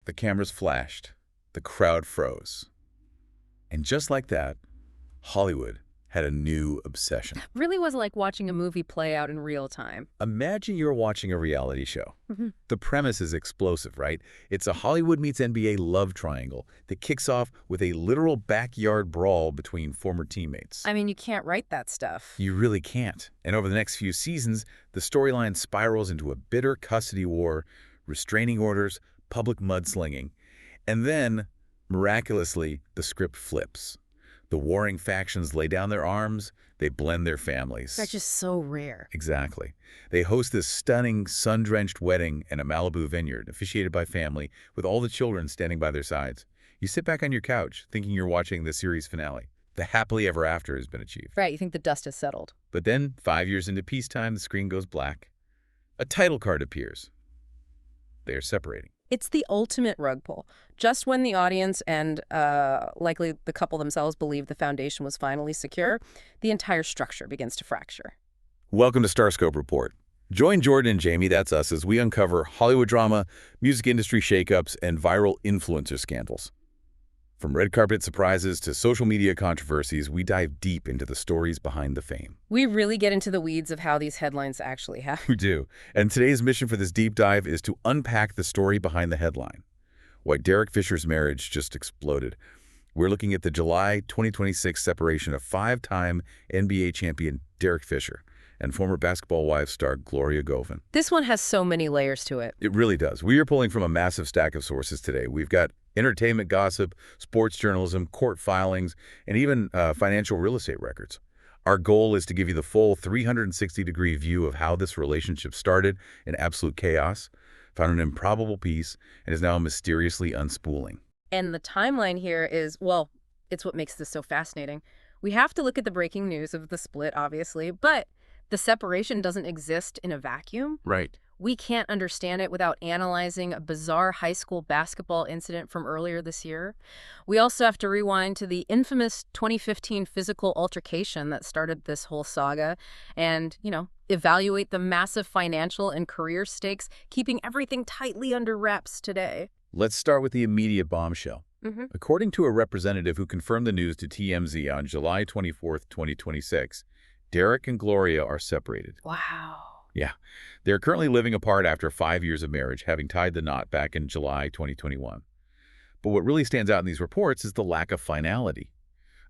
The cameras flashed. The crowd froze. And just like that, Hollywood had a new obsession. Really was like watching a movie play out in real time. Imagine you're watching a reality show. Mhm. The premise is explosive, right? It's a Hollywood meets NBA love triangle that kicks off with a literal backyard brawl between former teammates. I mean, you can't write that stuff. You really can't. And over the next few seasons, the storyline spirals into a bitter custody war, restraining orders, public mudslinging. And then, miraculously, the script flips. The warring factions lay down their arms, they blend their families. That's just so rare. Exactly. They host this stunning, sun-drenched wedding in a Malibu vineyard, officiated by family, with all the children standing by their sides. You sit back on your couch, thinking you're watching the series finale. The happily ever after has been achieved. Right, you think the dust has settled. But then, 5 years into peacetime, the screen goes black. A title card appears. They are separating. It's the ultimate rug pull. Just when the audience and likely the couple themselves believe the foundation was finally secure, the entire structure begins to fracture. Welcome to Starscope Report. Join Jordan and Jamie, that's us, as we uncover Hollywood drama, music industry shakeups, and viral influencer scandals. From red carpet surprises to social media controversies, we dive deep into the stories behind the fame. We really get into the weeds of how these headlines actually happen. We do. And today's mission for this deep dive is to unpack the story behind the headline. Why Derek Fisher's marriage just exploded. We're looking at the July 2026 separation of five-time NBA champion Derek Fisher and former Basketball Wives star Gloria Govan. This one has so many layers to it. It really does. We are pulling from a massive stack of sources today. We've got entertainment gossip, sports journalism, court filings, and even financial real estate records. Our goal is to give you the full 360-degree view of how this relationship started in absolute chaos, found an improbable peace, and is now mysteriously unspooling. And the timeline here is, well, it's what makes this so fascinating. We have to look at the breaking news of the split, obviously, but the separation doesn't exist in a vacuum. Right. We can't understand it without analyzing a bizarre high school basketball incident from earlier this year. We also have to rewind to the infamous 2015 physical altercation that started this whole saga and, evaluate the massive financial and career stakes, keeping everything tightly under wraps today. Let's start with the immediate bombshell. According to a representative who confirmed the news to TMZ on July 24, 2026, Derek and Gloria are separated. Wow. Yeah. They're currently living apart after 5 years of marriage, having tied the knot back in July 2021. But what really stands out in these reports is the lack of finality.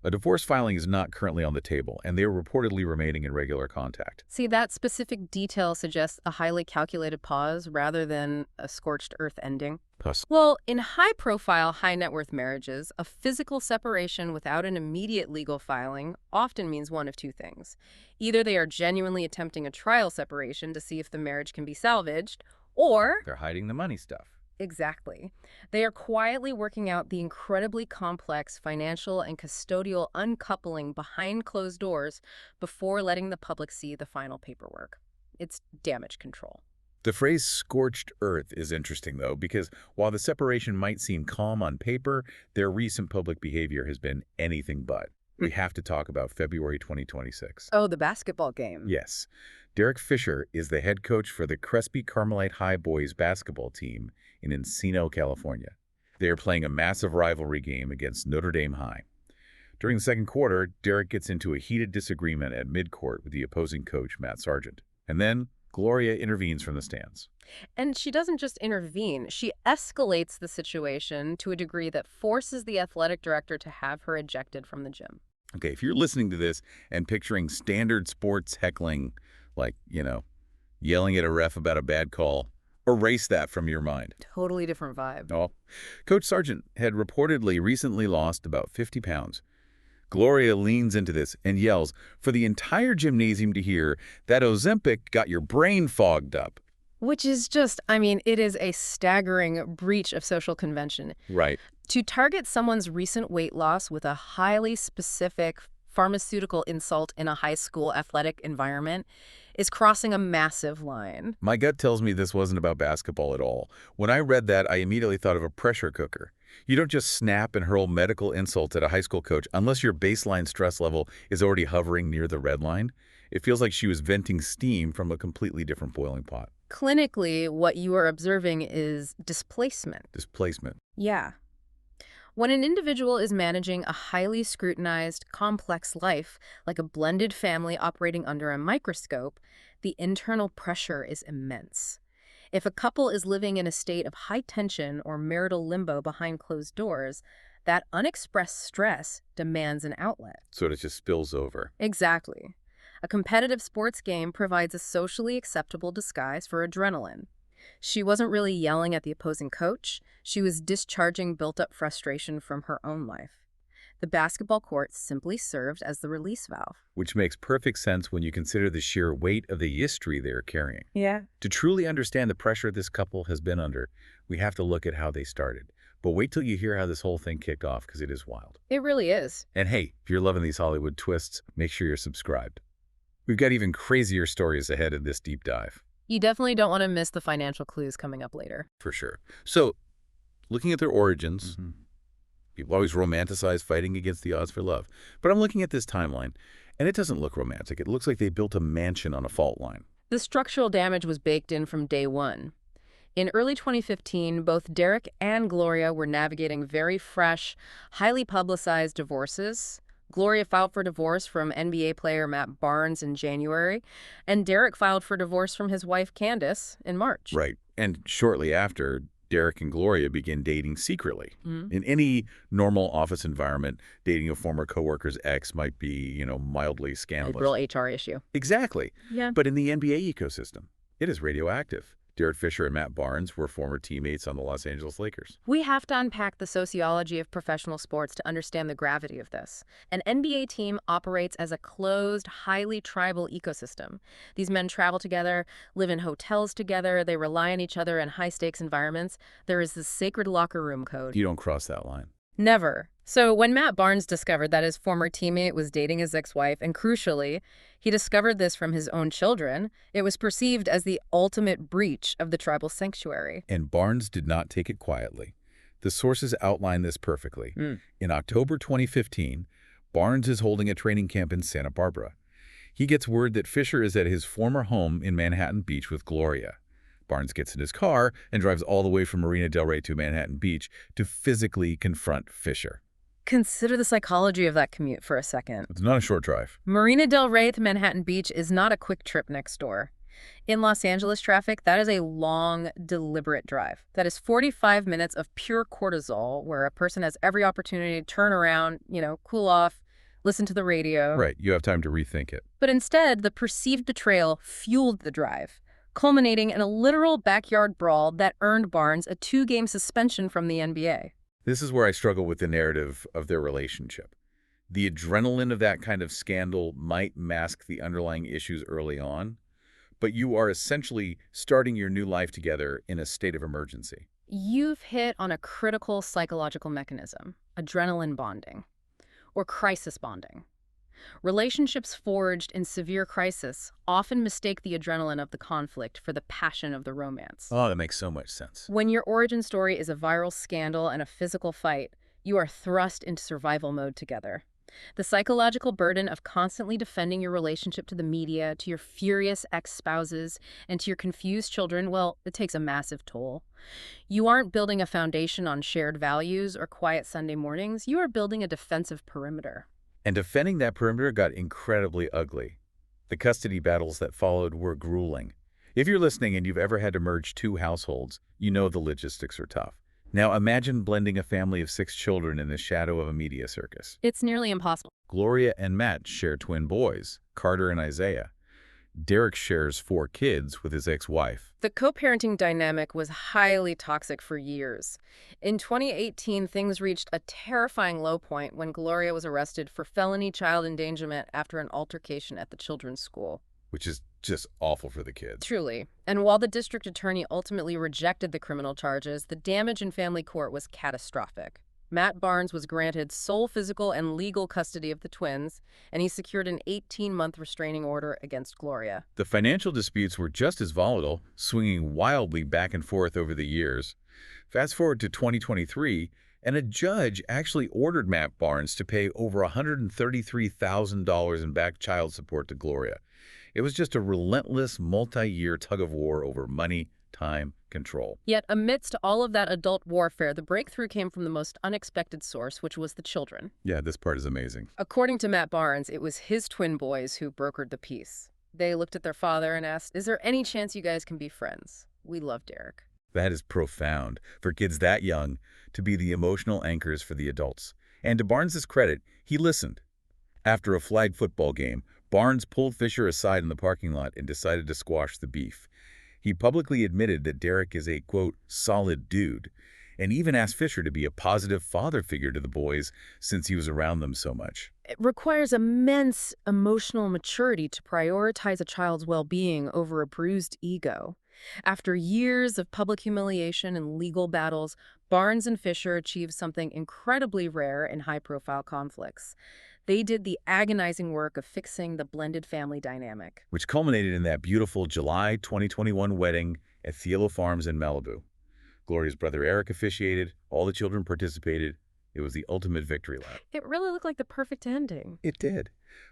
A divorce filing is not currently on the table, and they are reportedly remaining in regular contact. See, that specific detail suggests a highly calculated pause rather than a scorched earth ending. Plus, Well, in high-profile, high-net-worth marriages, a physical separation without an immediate legal filing often means one of two things. Either they are genuinely attempting a trial separation to see if the marriage can be salvaged, or they're hiding the money stuff. exactly. They are quietly working out the incredibly complex financial and custodial uncoupling behind closed doors before letting the public see the final paperwork. It's damage control. The phrase scorched earth is interesting, though, because while the separation might seem calm on paper, their recent public behavior has been anything but. We have to talk about February 2026. Oh, the basketball game. Yes. Derek Fisher is the head coach for the Crespi Carmelite High boys basketball team in Encino, California. They are playing a massive rivalry game against Notre Dame High. During the second quarter, Derek gets into a heated disagreement at midcourt with the opposing coach, Matt Sargent. And then Gloria intervenes from the stands. And she doesn't just intervene, she escalates the situation to a degree that forces the athletic director to have her ejected from the gym. Okay, if you're listening to this and picturing standard sports heckling, like, yelling at a ref about a bad call, erase that from your mind. Totally different vibe. Oh, Coach Sargent had reportedly recently lost about 50 pounds. Gloria leans into this and yells for the entire gymnasium to hear that Ozempic got your brain fogged up. Which is just, it is a staggering breach of social convention. Right. To target someone's recent weight loss with a highly specific pharmaceutical insult in a high school athletic environment is crossing a massive line. My gut tells me this wasn't about basketball at all. When I read that, I immediately thought of a pressure cooker. You don't just snap and hurl medical insults at a high school coach unless your baseline stress level is already hovering near the red line. It feels like she was venting steam from a completely different boiling pot. Clinically, what you are observing is displacement. Displacement. Yeah. When an individual is managing a highly scrutinized, complex life, like a blended family operating under a microscope, the internal pressure is immense. If a couple is living in a state of high tension or marital limbo behind closed doors, that unexpressed stress demands an outlet. So it just spills over. Exactly. A competitive sports game provides a socially acceptable disguise for adrenaline. She wasn't really yelling at the opposing coach. She was discharging built-up frustration from her own life. The basketball court simply served as the release valve. Which makes perfect sense when you consider the sheer weight of the history they're carrying. Yeah. To truly understand the pressure this couple has been under, we have to look at how they started. But wait till you hear how this whole thing kicked off, because it is wild. It really is. And hey, if you're loving these Hollywood twists, make sure you're subscribed. We've got even crazier stories ahead in this deep dive. You definitely don't want to miss the financial clues coming up later. For sure. So, looking at their origins, people always romanticize fighting against the odds for love. But I'm looking at this timeline, and it doesn't look romantic. It looks like they built a mansion on a fault line. The structural damage was baked in from day one. In early 2015, both Derek and Gloria were navigating very fresh, highly publicized divorces. Gloria filed for divorce from NBA player Matt Barnes in January, and Derek filed for divorce from his wife Candace in March. Right. And shortly after, Derek and Gloria began dating secretly. In any normal office environment, dating a former coworker's ex might be, mildly A scandalous. real HR issue. Exactly. Yeah. But in the NBA ecosystem, it is radioactive. Derek Fisher and Matt Barnes were former teammates on the Los Angeles Lakers. We have to unpack the sociology of professional sports to understand the gravity of this. An NBA team operates as a closed, highly tribal ecosystem. These men travel together, live in hotels together, they rely on each other in high-stakes environments. There is this sacred locker room code. You don't cross that line. Never. So when Matt Barnes discovered that his former teammate was dating his ex-wife, and crucially, he discovered this from his own children, it was perceived as the ultimate breach of the tribal sanctuary. And Barnes did not take it quietly. The sources outline this perfectly. In October 2015, Barnes is holding a training camp in Santa Barbara. He gets word that Fisher is at his former home in Manhattan Beach with Gloria. Barnes gets in his car and drives all the way from Marina del Rey to Manhattan Beach to physically confront Fisher. Consider the psychology of that commute for a second. It's not a short drive. Marina del Rey to Manhattan Beach is not a quick trip next door. In Los Angeles traffic, that is a long, deliberate drive. That is 45 minutes of pure cortisol, where a person has every opportunity to turn around, cool off, listen to the radio. Right, you have time to rethink it. But instead, the perceived betrayal fueled the drive, culminating in a literal backyard brawl that earned Barnes a 2-game suspension from the NBA. This is where I struggle with the narrative of their relationship. The adrenaline of that kind of scandal might mask the underlying issues early on, but you are essentially starting your new life together in a state of emergency. You've hit on a critical psychological mechanism, adrenaline bonding, or crisis bonding. Relationships forged in severe crisis often mistake the adrenaline of the conflict for the passion of the romance. Oh, that makes so much sense. When your origin story is a viral scandal and a physical fight, you are thrust into survival mode together. The psychological burden of constantly defending your relationship to the media, to your furious ex-spouses, and to your confused children, well, it takes a massive toll. You aren't building a foundation on shared values or quiet Sunday mornings. You are building a defensive perimeter. And defending that perimeter got incredibly ugly. The custody battles that followed were grueling. If you're listening and you've ever had to merge 2 households, you know the logistics are tough. Now imagine blending a family of 6 children in the shadow of a media circus. It's nearly impossible. Gloria and Matt share twin boys, Carter and Isaiah. Derek shares 4 kids with his ex-wife. The co-parenting dynamic was highly toxic for years. In 2018, things reached a terrifying low point when Gloria was arrested for felony child endangerment after an altercation at the children's school. Which is just awful for the kids. Truly. And while the district attorney ultimately rejected the criminal charges, the damage in family court was catastrophic. Matt Barnes was granted sole physical and legal custody of the twins, and he secured an 18-month restraining order against Gloria. The financial disputes were just as volatile, swinging wildly back and forth over the years. Fast forward to 2023, and a judge actually ordered Matt Barnes to pay over $133,000 in back child support to Gloria. It was just a relentless, multi-year tug-of-war over money, time, control. Yet amidst all of that adult warfare, the breakthrough came from the most unexpected source, which was the children. Yeah, this part is amazing. According to Matt Barnes, it was his twin boys who brokered the peace. They looked at their father and asked, "Is there any chance you guys can be friends? We love Derek." That is profound for kids that young to be the emotional anchors for the adults. And to Barnes's credit, he listened. After a flag football game, Barnes pulled Fisher aside in the parking lot and decided to squash the beef. He publicly admitted that Derek is a, quote, solid dude, and even asked Fisher to be a positive father figure to the boys since he was around them so much. It requires immense emotional maturity to prioritize a child's well-being over a bruised ego. After years of public humiliation and legal battles, Barnes and Fisher achieved something incredibly rare in high-profile conflicts. They did the agonizing work of fixing the blended family dynamic. Which culminated in that beautiful July 2021 wedding at Cielo Farms in Malibu. Gloria's brother Eric officiated, all the children participated. It was the ultimate victory lap. It really looked like the perfect ending. It did.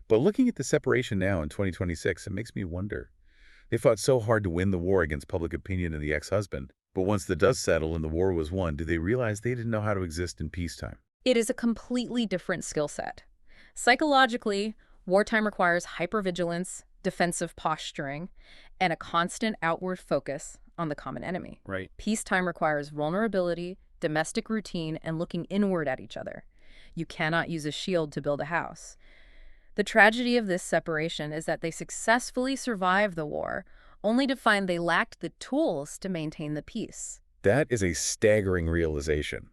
But looking at the separation now in 2026, it makes me wonder. They fought so hard to win the war against public opinion and the ex-husband. But once the dust settled and the war was won, did they realize they didn't know how to exist in peacetime? It is a completely different skill set. Psychologically, wartime requires hypervigilance, defensive posturing, and a constant outward focus on the common enemy. Right. Peacetime requires vulnerability, domestic routine, and looking inward at each other. You cannot use a shield to build a house. The tragedy of this separation is that they successfully survived the war, only to find they lacked the tools to maintain the peace. That is a staggering realization.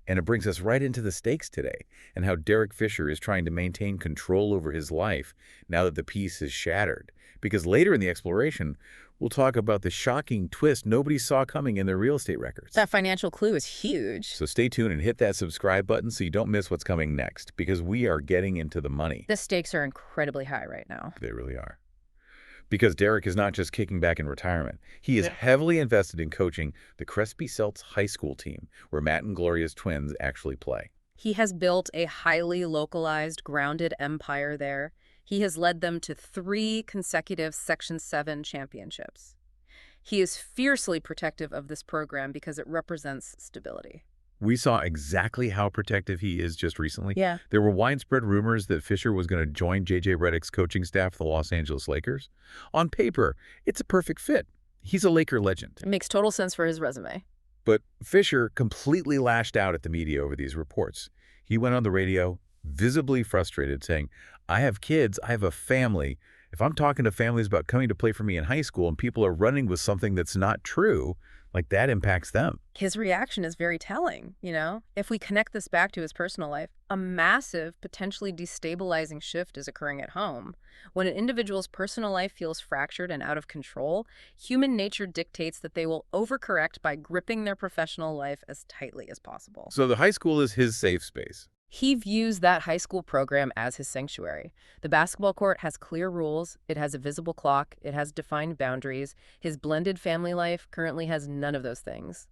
And it brings us right into the stakes today and how Derek Fisher is trying to maintain control over his life now that the peace is shattered. Because later in the exploration, we'll talk about the shocking twist nobody saw coming in their real estate records. That financial clue is huge. So stay tuned and hit that subscribe button so you don't miss what's coming next, because we are getting into the money. The stakes are incredibly high right now. They really are. Because Derek is not just kicking back in retirement. He is heavily invested in coaching the Crespi Celts high school team, where Matt and Gloria's twins actually play. He has built a highly localized, grounded empire there. He has led them to 3 consecutive Section 7 championships. He is fiercely protective of this program because it represents stability. We saw exactly how protective he is just recently. Yeah. There were widespread rumors that Fisher was going to join J.J. Redick's coaching staff, the Los Angeles Lakers. On paper, it's a perfect fit. He's a Laker legend. It makes total sense for his resume. But Fisher completely lashed out at the media over these reports. He went on the radio, visibly frustrated, saying, "I have kids, I have a family. If I'm talking to families about coming to play for me in high school and people are running with something that's not true, like that impacts them." His reaction is very telling, you know? If we connect this back to his personal life, a massive, potentially destabilizing shift is occurring at home. When an individual's personal life feels fractured and out of control, human nature dictates that they will overcorrect by gripping their professional life as tightly as possible. So the high school is his safe space. He views that high school program as his sanctuary. The basketball court has clear rules, it has a visible clock, it has defined boundaries. His blended family life currently has none of those things.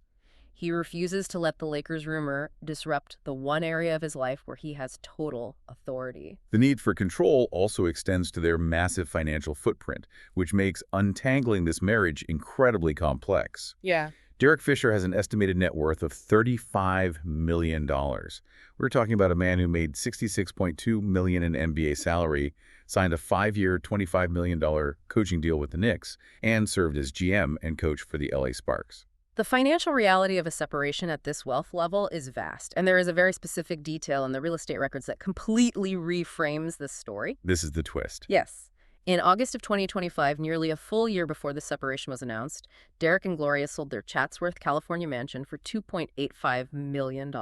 He refuses to let the Lakers rumor disrupt the one area of his life where he has total authority. The need for control also extends to their massive financial footprint, which makes untangling this marriage incredibly complex. Yeah. Derek Fisher has an estimated net worth of $35 million. We're talking about a man who made $66.2 million in NBA salary, signed a 5-year, $25 million coaching deal with the Knicks, and served as GM and coach for the LA Sparks. The financial reality of a separation at this wealth level is vast, and there is a very specific detail in the real estate records that completely reframes this story. This is the twist. Yes. In August of 2025, nearly a full year before the separation was announced, Derek and Gloria sold their Chatsworth, California mansion for $2.85 million.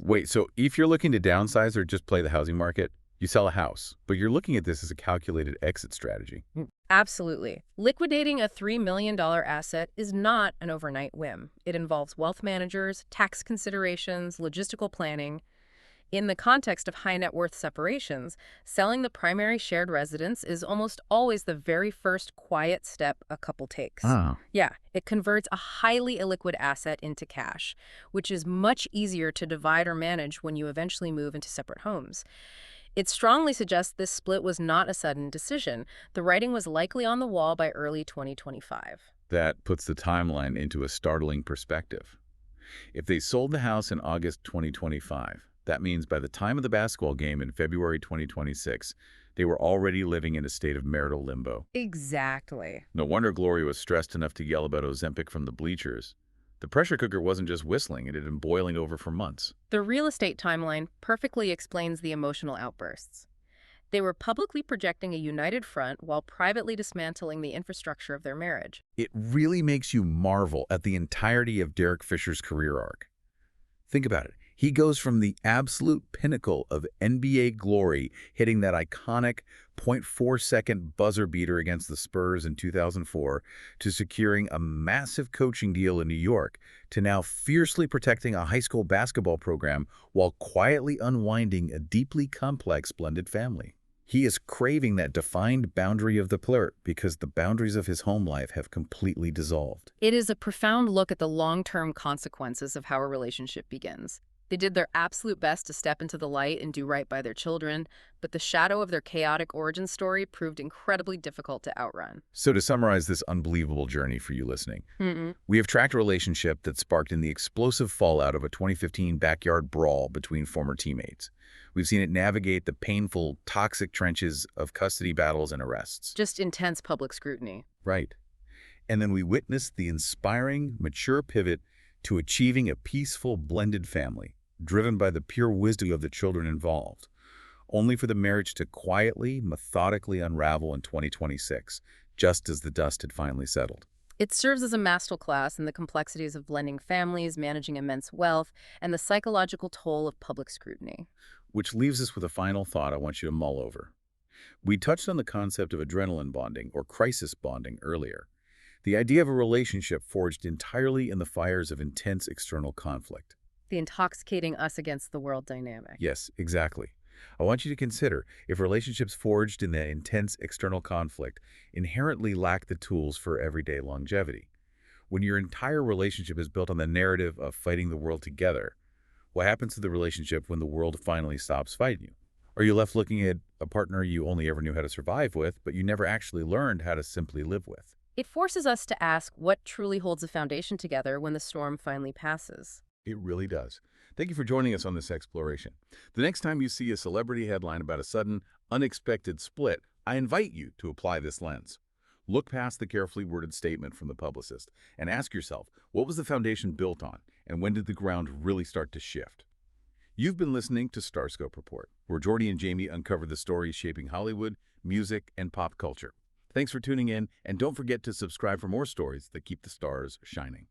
Wait, so if you're looking to downsize or just play the housing market, you sell a house, but you're looking at this as a calculated exit strategy. Absolutely. Liquidating a $3 million asset is not an overnight whim. It involves wealth managers, tax considerations, logistical planning. In the context of high net worth separations, selling the primary shared residence is almost always the very first quiet step a couple takes. Oh. Yeah, it converts a highly illiquid asset into cash, which is much easier to divide or manage when you eventually move into separate homes. It strongly suggests this split was not a sudden decision. The writing was likely on the wall by early 2025. That puts the timeline into a startling perspective. If they sold the house in August 2025, that means by the time of the basketball game in February 2026, they were already living in a state of marital limbo. Exactly. No wonder Gloria was stressed enough to yell about Ozempic from the bleachers. The pressure cooker wasn't just whistling, it had been boiling over for months. The real estate timeline perfectly explains the emotional outbursts. They were publicly projecting a united front while privately dismantling the infrastructure of their marriage. It really makes you marvel at the entirety of Derek Fisher's career arc. Think about it. He goes from the absolute pinnacle of NBA glory, hitting that iconic 0.4-second buzzer beater against the Spurs in 2004, to securing a massive coaching deal in New York, to now fiercely protecting a high school basketball program while quietly unwinding a deeply complex blended family. He is craving that defined boundary of the flirt because the boundaries of his home life have completely dissolved. It is a profound look at the long-term consequences of how a relationship begins. They did their absolute best to step into the light and do right by their children, but the shadow of their chaotic origin story proved incredibly difficult to outrun. So to summarize this unbelievable journey for you listening, we have tracked a relationship that sparked in the explosive fallout of a 2015 backyard brawl between former teammates. We've seen it navigate the painful, toxic trenches of custody battles and arrests. Just intense public scrutiny. Right. And then we witnessed the inspiring, mature pivot to achieving a peaceful, blended family, driven by the pure wisdom of the children involved, only for the marriage to quietly, methodically unravel in 2026, just as the dust had finally settled. It serves as a masterclass in the complexities of blending families, managing immense wealth, and the psychological toll of public scrutiny. Which leaves us with a final thought I want you to mull over. We touched on the concept of adrenaline bonding, or crisis bonding, earlier. The idea of a relationship forged entirely in the fires of intense external conflict. The intoxicating us against the world dynamic. Yes, exactly. I want you to consider if relationships forged in the intense external conflict inherently lack the tools for everyday longevity. When your entire relationship is built on the narrative of fighting the world together, what happens to the relationship when the world finally stops fighting you? Are you left looking at a partner you only ever knew how to survive with, but you never actually learned how to simply live with? It forces us to ask what truly holds a foundation together when the storm finally passes. It really does. Thank you for joining us on this exploration. The next time you see a celebrity headline about a sudden, unexpected split, I invite you to apply this lens. Look past the carefully worded statement from the publicist and ask yourself, what was the foundation built on, and when did the ground really start to shift? You've been listening to Starscope Report, where Jordy and Jamie uncover the stories shaping Hollywood, music, and pop culture. Thanks for tuning in, and don't forget to subscribe for more stories that keep the stars shining.